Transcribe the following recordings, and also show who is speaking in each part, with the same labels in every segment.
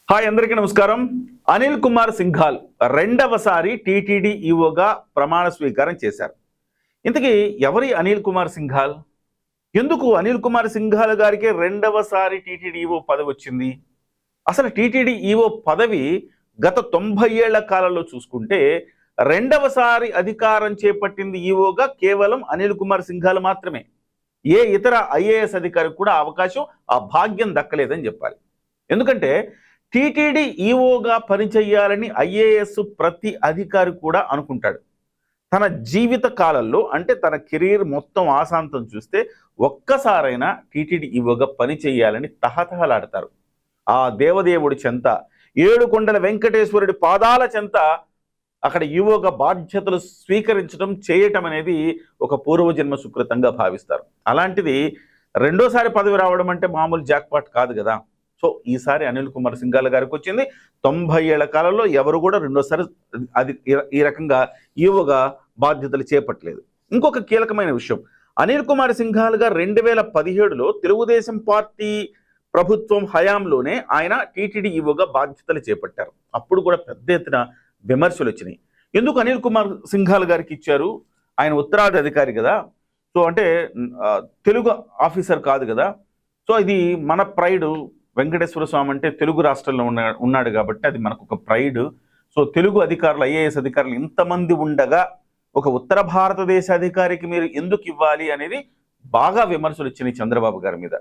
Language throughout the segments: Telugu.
Speaker 1: హాయ్ అందరికీ నమస్కారం. అనిల్ కుమార్ సింఘాల్ రెండవసారి టీటీడీ ఈవోగా ప్రమాణ స్వీకారం చేశారు. ఇంతకీ ఎవరి అనిల్ కుమార్ సింఘాల్? ఎందుకు అనిల్ కుమార్ సింఘాల్ గారికి రెండవసారి టీటీడీ ఈవో పదవి వచ్చింది? అసలు టీటీడీ ఈవో పదవి గత 90 ఏళ్ల కాలంలో చూసుకుంటే రెండవసారి అధికారం చేపట్టింది ఈవోగా కేవలం అనిల్ కుమార్ సింఘాల్ మాత్రమే. ఏ ఇతర ఐఏఎస్ అధికారికి కూడా అవకాశం, ఆ భాగ్యం దక్కలేదని చెప్పాలి. ఎందుకంటే టీటీడీ ఈవోగా పనిచేయాలని ఐఏఎస్ ప్రతి అధికారి కూడా అనుకుంటాడు. తన జీవిత కాలంలో అంటే తన కెరీర్ మొత్తం ఆశాంతం చూస్తే ఒక్కసారైనా టీటీడీ ఈవోగా పనిచేయాలని తహతహలాడతారు. ఆ దేవదేవుడి చెంత, ఏడుకొండల వెంకటేశ్వరుడి పాదాల చెంత అక్కడ ఈవోగా బాధ్యతలు స్వీకరించడం, చేయటం అనేది ఒక పూర్వజన్మ సుకృతంగా భావిస్తారు. అలాంటిది రెండోసారి పదవి రావడం అంటే మామూలు జాక్పాట్ కాదు కదా. సో ఈసారి అనిల్ కుమార్ సింఘాల్ గారికి వచ్చింది. 90 ఏళ్ల కాలంలో ఎవరు కూడా రెండోసారి అది ఈ రకంగా ఈవోగా బాధ్యతలు చేపట్టలేదు. ఇంకొక కీలకమైన విషయం, అనిల్ కుమార్ సింఘాల్ గారు 2017లో తెలుగుదేశం పార్టీ ప్రభుత్వం హయాంలోనే ఆయన టీటీడీ ఈవోగా బాధ్యతలు చేపట్టారు. అప్పుడు కూడా పెద్ద ఎత్తున విమర్శలు వచ్చినాయి. ఎందుకు అనిల్ కుమార్ సింఘాల్ గారికి ఇచ్చారు? ఆయన ఉత్తరాది అధికారి కదా, సో అంటే తెలుగు ఆఫీసర్ కాదు కదా. సో ఇది మన ప్రైడ్. వెంకటేశ్వర స్వామి అంటే తెలుగు రాష్ట్రాల్లో ఉన్నాడు కాబట్టి అది మనకు ఒక ప్రైడ్. సో తెలుగు అధికారులు, ఐఏఎస్ అధికారులు ఇంతమంది ఉండగా ఒక ఉత్తర భారతదేశ అధికారికి మీరు ఎందుకు ఇవ్వాలి అనేది బాగా విమర్శలు వచ్చినాయి చంద్రబాబు గారి మీద.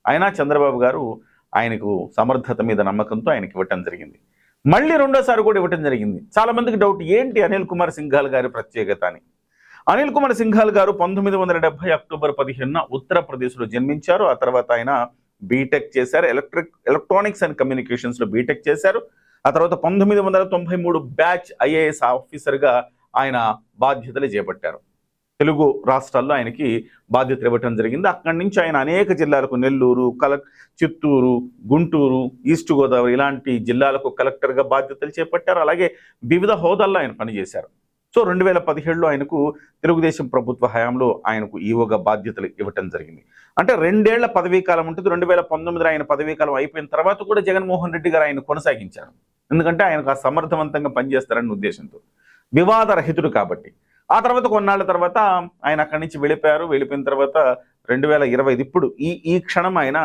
Speaker 1: అయినా చంద్రబాబు గారు ఆయనకు సమర్థత మీద నమ్మకంతో ఆయనకి ఇవ్వటం జరిగింది. మళ్ళీ రెండోసారి కూడా ఇవ్వటం జరిగింది. చాలా మందికి డౌట్, ఏంటి అనిల్ కుమార్ సింఘాల్ గారి ప్రత్యేకత అని. అనిల్ కుమార్ సింఘాల్ గారు 1970 అక్టోబర్ 15న ఉత్తరప్రదేశ్లో జన్మించారు. ఆ తర్వాత ఆయన బీటెక్ చేశారు, ఎలక్ట్రానిక్స్ అండ్ కమ్యూనికేషన్స్లో బీటెక్ చేశారు. ఆ తర్వాత 1993 బ్యాచ్ ఐఏఎస్ ఆఫీసర్గా ఆయన బాధ్యతలు చేపట్టారు. తెలుగు రాష్ట్రాల్లో ఆయనకి బాధ్యతలు ఇవ్వటం జరిగింది. అక్కడి నుంచి ఆయన అనేక జిల్లాలకు, నెల్లూరు, చిత్తూరు, గుంటూరు, ఈస్ట్ గోదావరి ఇలాంటి జిల్లాలకు కలెక్టర్గా బాధ్యతలు చేపట్టారు. అలాగే వివిధ హోదాల్లో ఆయన పనిచేశారు. సో 2017లో ఆయనకు తెలుగుదేశం ప్రభుత్వ హయాంలో ఆయనకు ఈవోగా బాధ్యతలు ఇవ్వటం జరిగింది. అంటే 2 ఏళ్ల పదవీ కాలం ఉంటుంది. 2019 ఆయన పదవీ కాలం అయిపోయిన తర్వాత కూడా జగన్మోహన్ రెడ్డి గారు ఆయన కొనసాగించారు. ఎందుకంటే ఆయనకు ఆ సమర్థవంతంగా పనిచేస్తారన్న ఉద్దేశంతో, వివాదరహితుడు కాబట్టి. ఆ తర్వాత కొన్నాళ్ళ తర్వాత ఆయన అక్కడి నుంచి వెళ్ళిపోయారు. వెళ్ళిపోయిన తర్వాత 2020 ఇప్పుడు ఈ క్షణం ఆయన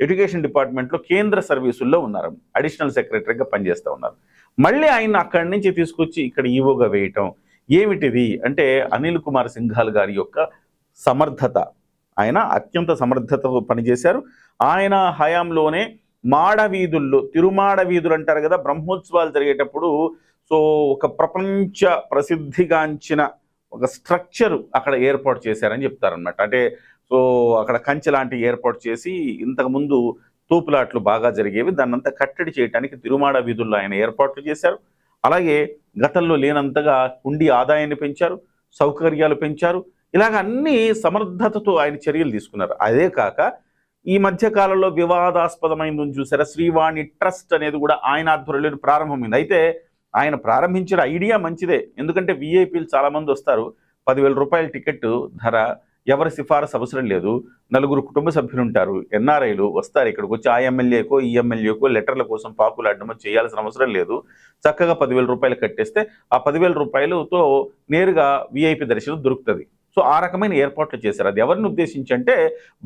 Speaker 1: ఎడ్యుకేషన్ డిపార్ట్మెంట్లో కేంద్ర సర్వీసుల్లో ఉన్నారు. అడిషనల్ సెక్రటరీగా పనిచేస్తూ ఉన్నారు. మళ్ళీ ఆయన అక్కడి నుంచి తీసుకొచ్చి ఇక్కడ ఈవోగా వేయటం ఏమిటిది అంటే అనిల్ కుమార్ సింఘాల్ గారి యొక్క సమర్థత. ఆయన అత్యంత సమర్థతతో పనిచేశారు. ఆయన హయాంలోనే మాడవీధుల్లో, తిరుమాడ వీధులు అంటారు కదా, బ్రహ్మోత్సవాలు జరిగేటప్పుడు సో ఒక ప్రపంచ ప్రసిద్ధిగాంచిన ఒక స్ట్రక్చర్ అక్కడ ఏర్పాటు చేశారని చెప్తారనమాట. అంటే సో అక్కడ కంచె లాంటి ఏర్పాటు చేసి, ఇంతకుముందు తూపులాట్లు బాగా జరిగేవి, దాన్నంతా కట్టడి చేయడానికి తిరుమాడ వీధుల్లో ఆయన ఏర్పాట్లు చేశారు. అలాగే గతంలో లేనంతగా ఉండి ఆదాయాన్ని పెంచారు, సౌకర్యాలు పెంచారు. ఇలాగ అన్ని సమర్థతతో ఆయన చర్యలు తీసుకున్నారు. అదే కాక ఈ మధ్య కాలంలో వివాదాస్పదమైందని చూసారా, శ్రీవాణి ట్రస్ట్ అనేది కూడా ఆయన ఆధ్వర్యంలో ప్రారంభమైంది. అయితే ఆయన ప్రారంభించిన ఐడియా మంచిదే. ఎందుకంటే విఐపీలు చాలామంది వస్తారు. 10,000 రూపాయల టికెట్ ధర, ఎవరి సిఫారసు అవసరం లేదు. 4 కుటుంబ సభ్యులు ఉంటారు, ఎన్ఆర్ఐలు వస్తారు. ఇక్కడికి వచ్చి ఆ ఎమ్మెల్యేకో ఈ ఎమ్మెల్యేకో లెటర్ల కోసం పాకులాడమో చేయాల్సిన అవసరం లేదు. చక్కగా 10,000 రూపాయలు కట్టేస్తే ఆ 10,000 రూపాయలతో నేరుగా విఐపి దర్శనం దొరుకుతుంది. సో ఆ రకమైన ఏర్పాట్లు చేశారు. అది ఎవరిని ఉద్దేశించి అంటే,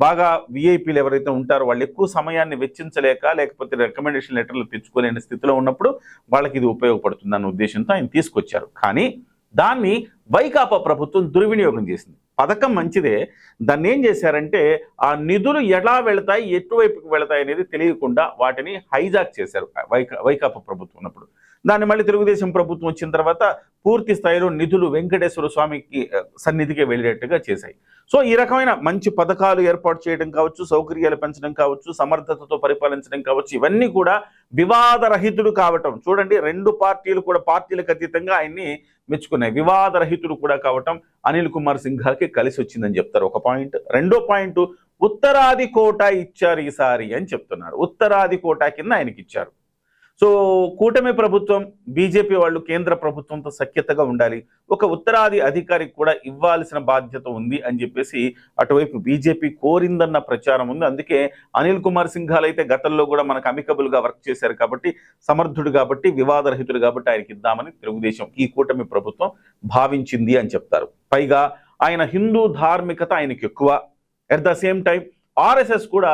Speaker 1: బాగా విఐపీలు ఎవరైతే ఉంటారో వాళ్ళు ఎక్కువ సమయాన్ని వెచ్చించలేక, లేకపోతే రికమెండేషన్ లెటర్లు తెచ్చుకోలేని స్థితిలో ఉన్నప్పుడు వాళ్ళకి ఇది ఉపయోగపడుతుంది అన్న ఉద్దేశంతో ఆయన తీసుకొచ్చారు. కానీ దాన్ని వైకాపా ప్రభుత్వం దుర్వినియోగం చేసింది. పథకం మంచిదే, దాన్ని ఏం చేశారంటే ఆ నిధులు ఎలా వెళతాయి, ఎటువైపుకి వెళతాయి అనేది తెలియకుండా వాటిని హైజాక్ చేశారు వైకాపా ప్రభుత్వం ఉన్నప్పుడు. దాన్ని మళ్ళీ తెలుగుదేశం ప్రభుత్వం వచ్చిన తర్వాత పూర్తి స్థాయిలో నిధులు వెంకటేశ్వర స్వామికి సన్నిధికి వెళ్ళేట్టుగా చేశాయి. సో ఈ రకమైన మంచి పథకాలు ఏర్పాటు చేయడం కావచ్చు, సౌకర్యాలు పెంచడం కావచ్చు, సమర్థతతో పరిపాలించడం కావచ్చు, ఇవన్నీ కూడా వివాదరహితుడు కావటం. చూడండి, 2 పార్టీలు కూడా పార్టీలకు అతీతంగా ఆయన్ని మెచ్చుకున్నాయి. వివాదరహితుడు కూడా కావటం అనిల్ కుమార్ సింఘాల్కి కలిసి వచ్చిందని చెప్తారు ఒక పాయింట్. రెండో పాయింట్, ఉత్తరాది కోటా ఇచ్చారు ఈసారి అని చెప్తున్నారు. ఉత్తరాది కోటా కింద ఆయనకి ఇచ్చారు. సో కూటమి ప్రభుత్వం, బీజేపీ వాళ్ళు కేంద్ర ప్రభుత్వంతో సఖ్యతగా ఉండాలి, ఒక ఉత్తరాది అధికారికి కూడా ఇవ్వాల్సిన బాధ్యత ఉంది అని చెప్పేసి అటువైపు బీజేపీ కోరిందన్న ప్రచారం ఉంది. అందుకే అనిల్ కుమార్ సింఘాల్ అయితే గతంలో కూడా మనకు అమికబుల్గా వర్క్ చేశారు కాబట్టి, సమర్థుడు కాబట్టి, వివాదరహితుడు కాబట్టి ఆయనకి ఇద్దామని తెలుగుదేశం, ఈ కూటమి ప్రభుత్వం భావించింది అని చెప్తారు. పైగా ఆయన హిందూ ధార్మికత ఆయనకి ఎక్కువ. At the same time RSS కూడా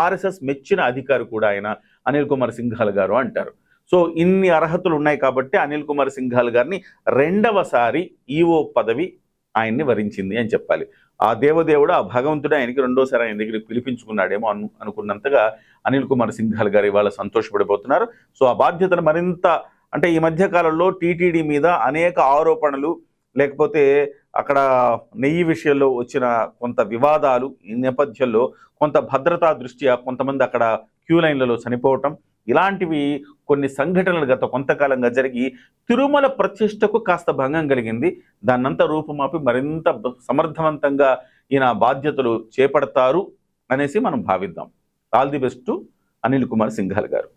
Speaker 1: ఆర్ఎస్ఎస్ మెచ్చిన అధికారి కూడా ఆయన అనిల్ కుమార్ సింఘాల్ గారు అంటారు. సో ఇన్ని అర్హతలు ఉన్నాయి కాబట్టి అనిల్ కుమార్ సింఘాల్ గారిని రెండవసారి ఈఓ పదవి ఆయన్ని వరించింది అని చెప్పాలి. ఆ దేవదేవుడు, ఆ భగవంతుడు ఆయనకి రెండోసారి ఆయన దగ్గరికి పిలిపించుకున్నాడేమో అనుకున్నంతగా అనిల్ కుమార్ సింఘాల్ గారు ఇవాళ సంతోషపడిపోతున్నారు. సో ఆ బాధ్యతను మరింత, అంటే ఈ మధ్య కాలంలో టీటీడీ మీద అనేక ఆరోపణలు, లేకపోతే అక్కడ నెయ్యి విషయంలో వచ్చిన కొంత వివాదాలు, ఈ నేపథ్యంలో కొంత భద్రతా దృష్ట్యా కొంతమంది అక్కడ క్యూ లైన్లలో చనిపోవటం, ఇలాంటివి కొన్ని సంఘటనలు గత కొంతకాలంగా జరిగి తిరుమల ప్రతిష్టకు కాస్త భంగం కలిగింది. దాన్నంతా రూపుమాపి మరింత సమర్థవంతంగా ఈయన బాధ్యతలు చేపడతారు అనేసి మనం భావిద్దాం. All the best to Anil Kumar Singhal గారు.